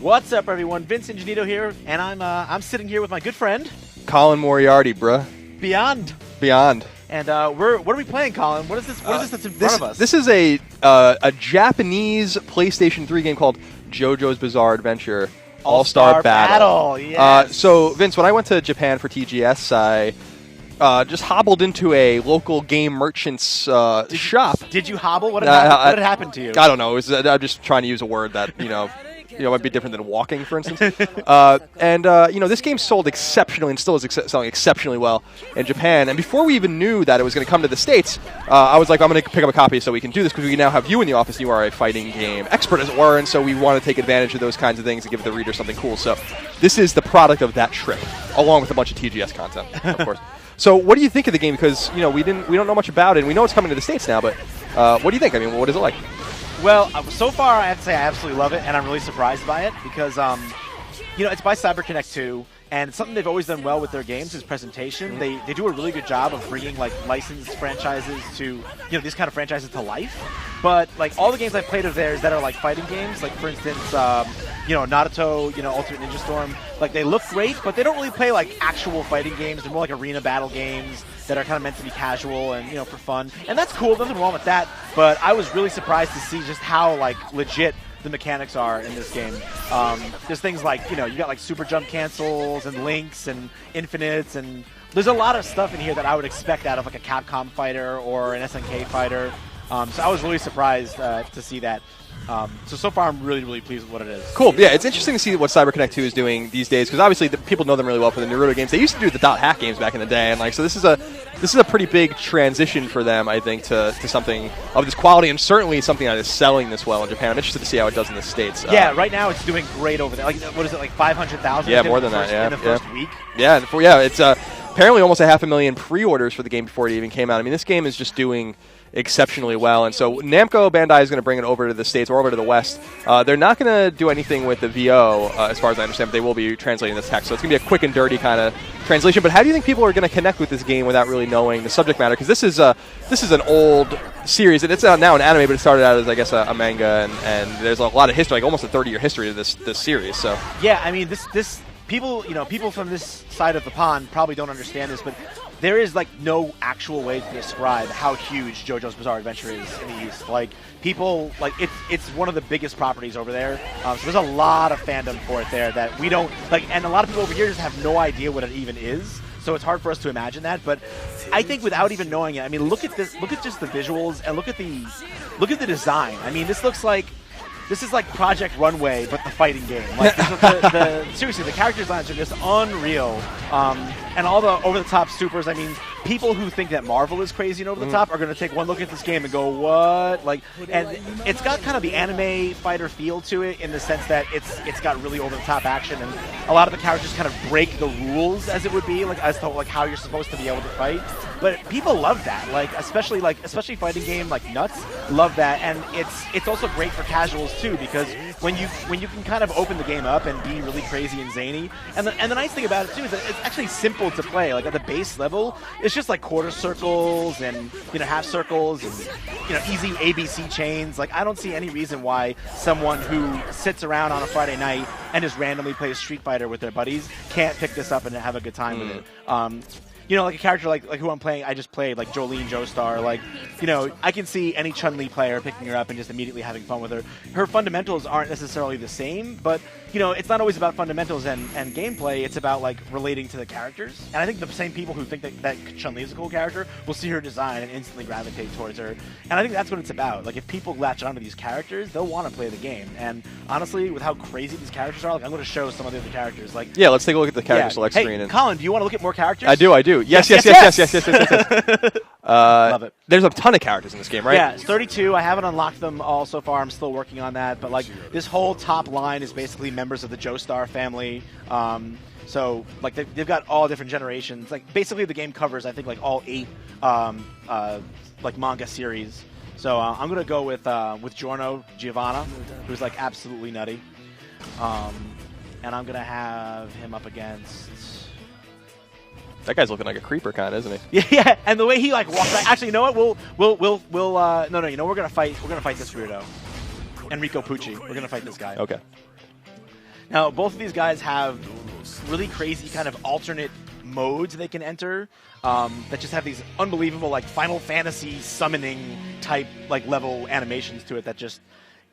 What's up, everyone? Vince Ingenito here, and I'm sitting here with my good friend Colin Moriarty, bruh. Beyond. And what are we playing, Colin? What is this? What is this that's in front of us? This is a Japanese PlayStation 3 game called JoJo's Bizarre Adventure All-Star Battle. Yes. So, Vince, when I went to Japan for TGS, I just hobbled into a local game merchant's shop. Did you hobble? What had happened to you? I don't know. I'm just trying to use a word that, might be different than walking, for instance. This game sold exceptionally and still is selling exceptionally well in Japan. And before we even knew that it was going to come to the States, I was like, I'm going to pick up a copy so we can do this because we now have you in the office. You are a fighting game expert, as it were, and so we want to take advantage of those kinds of things and give the reader something cool. So this is the product of that trip, along with a bunch of TGS content, of course. So what do you think of the game? Because we don't know much about it, and we know it's coming to the States now, but what do you think? I mean, what is it like? Well, so far I have to say I absolutely love it, and I'm really surprised by it because, it's by CyberConnect 2, and something they've always done well with their games is presentation. They do a really good job of bringing licensed franchises to these kind of franchises to life. But all the games I've played of theirs that are fighting games, for instance, Naruto, Ultimate Ninja Storm, they look great, but they don't really play actual fighting games. They're more arena battle games that are kind of meant to be casual and for fun, and that's cool. Nothing wrong with that. But I was really surprised to see just how legit the mechanics are in this game. There's things you got super jump cancels and links and infinites, and there's a lot of stuff in here that I would expect out of a Capcom fighter or an SNK fighter. So I was really surprised to see that. So far, I'm really, really pleased with what it is. Cool. Yeah, it's interesting to see what CyberConnect 2 is doing these days because obviously people know them really well for the Naruto games. They used to do the dot hack games back in the day, and so this is a pretty big transition for them, I think, to something of this quality and certainly something that is selling this well in Japan. I'm interested to see how it does in the States. Yeah, right now it's doing great over there. What is it, 500,000? Yeah, more than that. In the first week. Yeah, it's apparently almost 500,000 pre-orders for the game before it even came out. I mean, this game is just doing exceptionally well, and so Namco Bandai is going to bring it over to the States or over to the West. They're not going to do anything with the VO, as far as I understand, but they will be translating the text, so it's going to be a quick and dirty kind of translation. But how do you think people are going to connect with this game without really knowing the subject matter? Because this is an old series, and it's now an anime, but it started out as, I guess, a manga, and there's a lot of history, almost a 30-year history to this series. So yeah, I mean, this people from this side of the pond probably don't understand this, but there is no actual way to describe how huge JoJo's Bizarre Adventure is in the East. People it's one of the biggest properties over there. So there's a lot of fandom for it there that we don't and a lot of people over here just have no idea what it even is. So it's hard for us to imagine that. But I think without even knowing it, I mean, look at this. Look at just the visuals and look at the design. I mean, this looks like. This is like Project Runway, but the fighting game. Seriously, the character designs are just unreal. And all the over-the-top supers, I mean, people who think that Marvel is crazy and over-the-top are going to take one look at this game and go, what? And it's got kind of the anime fighter feel to it in the sense that it's got really over-the-top action, and a lot of the characters kind of break the rules, as it would be, as to how you're supposed to be able to fight. But people love that, especially fighting game nuts love that, and it's also great for casuals too, because when you can kind of open the game up and be really crazy and zany, and the nice thing about it too is that it's actually simple to play. At the base level, it's just quarter circles and half circles and easy ABC chains. I don't see any reason why someone who sits around on a Friday night and just randomly plays Street Fighter with their buddies can't pick this up and have a good time with it. A character like who I'm playing, I just played, Jolene Joestar. I can see any Chun-Li player picking her up and just immediately having fun with her. Her fundamentals aren't necessarily the same, but, it's not always about fundamentals and gameplay. It's about, relating to the characters. And I think the same people who think that Chun-Li is a cool character will see her design and instantly gravitate towards her. And I think that's what it's about. If people latch onto these characters, they'll want to play the game. And honestly, with how crazy these characters are, I'm going to show some of the other characters. Yeah, let's take a look at the character select screen. Colin, do you want to look at more characters? I do. Yes. Love it. There's a ton of characters in this game, right? Yeah, it's 32. I haven't unlocked them all so far. I'm still working on that. But this whole top line is basically members of the Joestar family. So they've got all different generations. Basically the game covers, I think, all 8 manga series. So I'm gonna go with Giorno Giovanna, who's absolutely nutty. And I'm gonna have him up against. That guy's looking like a creeper kind of, isn't he? Yeah, and the way he walks back. Actually, you know what? We're gonna fight this weirdo, Enrico Pucci. We're gonna fight this guy. Okay. Now, both of these guys have really crazy kind of alternate modes they can enter that just have these unbelievable like Final Fantasy summoning type like level animations to it that just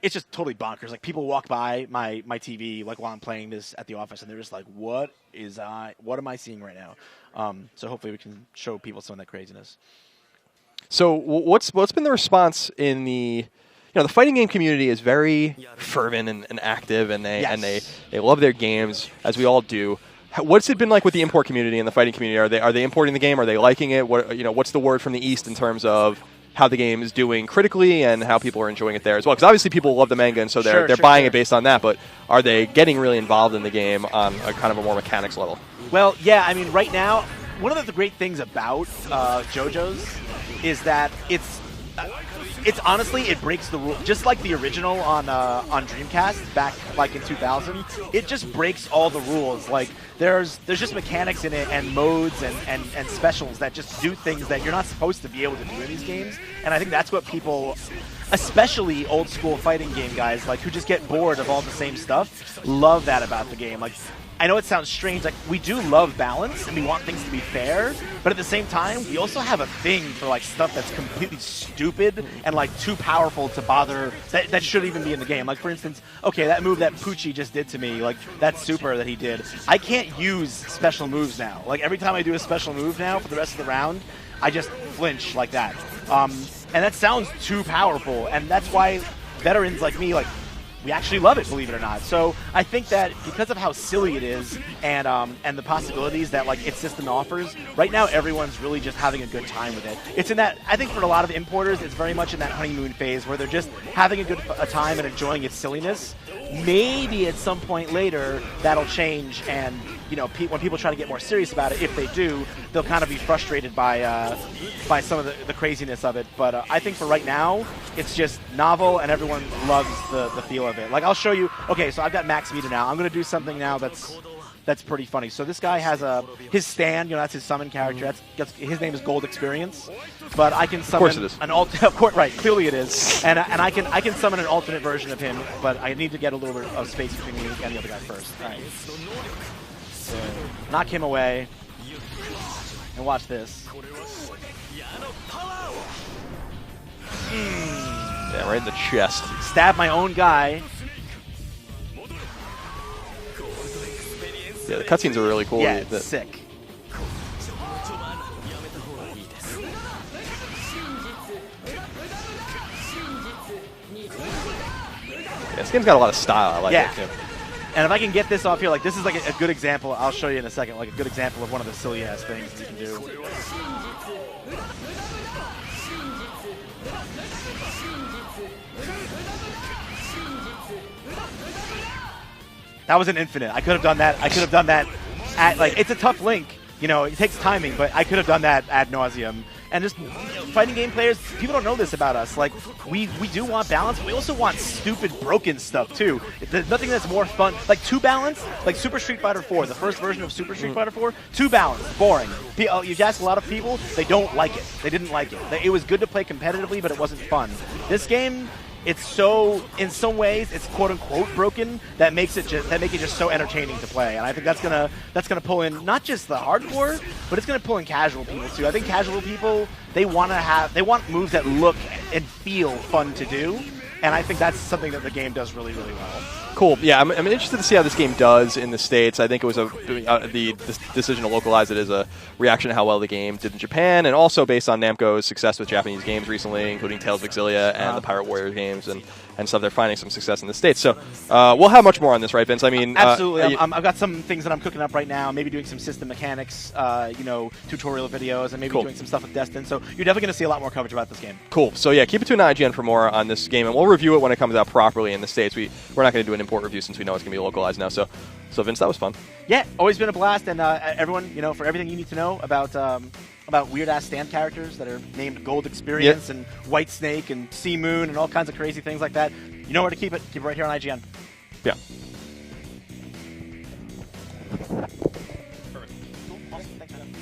it's just totally bonkers. Like people walk by my TV like while I'm playing this at the office and they're just like, what am I seeing right now? So hopefully we can show people some of that craziness. So what's been the response in the the fighting game community is very fervent and active, and they love their games, as we all do. What's it been like with the import community and the fighting community? Are they importing the game? Are they liking it? What's the word from the East in terms of how the game is doing critically and how people are enjoying it there as well? Because obviously people love the manga, and so they're buying it based on that. But are they getting really involved in the game on a kind of a more mechanics level? Well, yeah. I mean, right now, one of the great things about JoJo's is that it's honestly, it breaks the rule. Just like the original on Dreamcast back like in 2000, it just breaks all the rules. Like there's just mechanics in it and modes and specials that just do things that you're not supposed to be able to do in these games. And I think that's what people, especially old school fighting game guys, like who just get bored of all the same stuff, love that about the game. Like, I know it sounds strange, like we do love balance and we want things to be fair, but at the same time, we also have a thing for like stuff that's completely stupid and like too powerful to bother, that shouldn't even be in the game. Like for instance, okay, that move that Pucci just did to me, like that super that he did, I can't use special moves now. Like every time I do a special move now for the rest of the round, I just flinch like that. And that sounds too powerful, and that's why veterans like me, like, we actually love it, believe it or not. So I think that because of how silly it is and the possibilities that like its system offers, right now everyone's really just having a good time with it. It's in that, I think for a lot of importers, it's very much in that honeymoon phase where they're just having a time and enjoying its silliness. Maybe at some point later that'll change, and when people try to get more serious about it, if they do, they'll kind of be frustrated by some of the craziness of it. But I think for right now, it's just novel, and everyone loves the feel of it. Like I'll show you. Okay, so I've got Max Vita now. I'm going to do something now that's pretty funny. So this guy has his stand. That's his summon character. His name is Gold Experience. But I can summon an of course, right? Clearly it is. And I can summon an alternate version of him. But I need to get a little bit of space between me and the other guy first. All right. So knock him away. And watch this. Yeah, right in the chest. Stab my own guy. Yeah, the cutscenes are really cool. Yeah, it's sick. Yeah, this game's got a lot of style. I like it too. And if I can get this off here, like this is like a good example. I'll show you in a second. Like a good example of one of the silly ass things you can do. That was an infinite. I could have done that. I could have done that at, like, it's a tough link. It takes timing, but I could have done that ad nauseum. And just fighting game players, people don't know this about us. Like, we do want balance, but we also want stupid, broken stuff, too. There's nothing that's more fun. Like, 2 balance, like Super Street Fighter 4, the first version of Super Street Fighter 4, 2 balance, boring. You ask a lot of people, they don't like it. They didn't like it. It was good to play competitively, but it wasn't fun. This game, it's so, in some ways, it's quote unquote broken that make it just so entertaining to play. And I think that's gonna pull in not just the hardcore, but it's gonna pull in casual people too. I think casual people, they want moves that look and feel fun to do, and I think that's something that the game does really, really well. Cool. Yeah, I'm interested to see how this game does in the States. I think it was the decision to localize it as a reaction to how well the game did in Japan, and also based on Namco's success with Japanese games recently, including Tales of Exilia and the Pirate Warriors games and stuff. They're finding some success in the States. So we'll have much more on this, right, Vince? I mean, absolutely. I've got some things that I'm cooking up right now. Maybe doing some system mechanics, tutorial videos, and maybe doing some stuff with Destin. So you're definitely going to see a lot more coverage about this game. Cool. So yeah, keep it tuned to IGN for more on this game, and we'll review it when it comes out properly in the States. We're not going to do an import review since we know it's going to be localized now. So Vince, that was fun. Yeah, always been a blast, and everyone, for everything you need to know about weird-ass stand characters that are named Gold Experience and White Snake and Sea Moon and all kinds of crazy things like that, you know where to keep it. Keep it right here on IGN. Yeah. Perfect. Cool. Awesome. Thanks, man.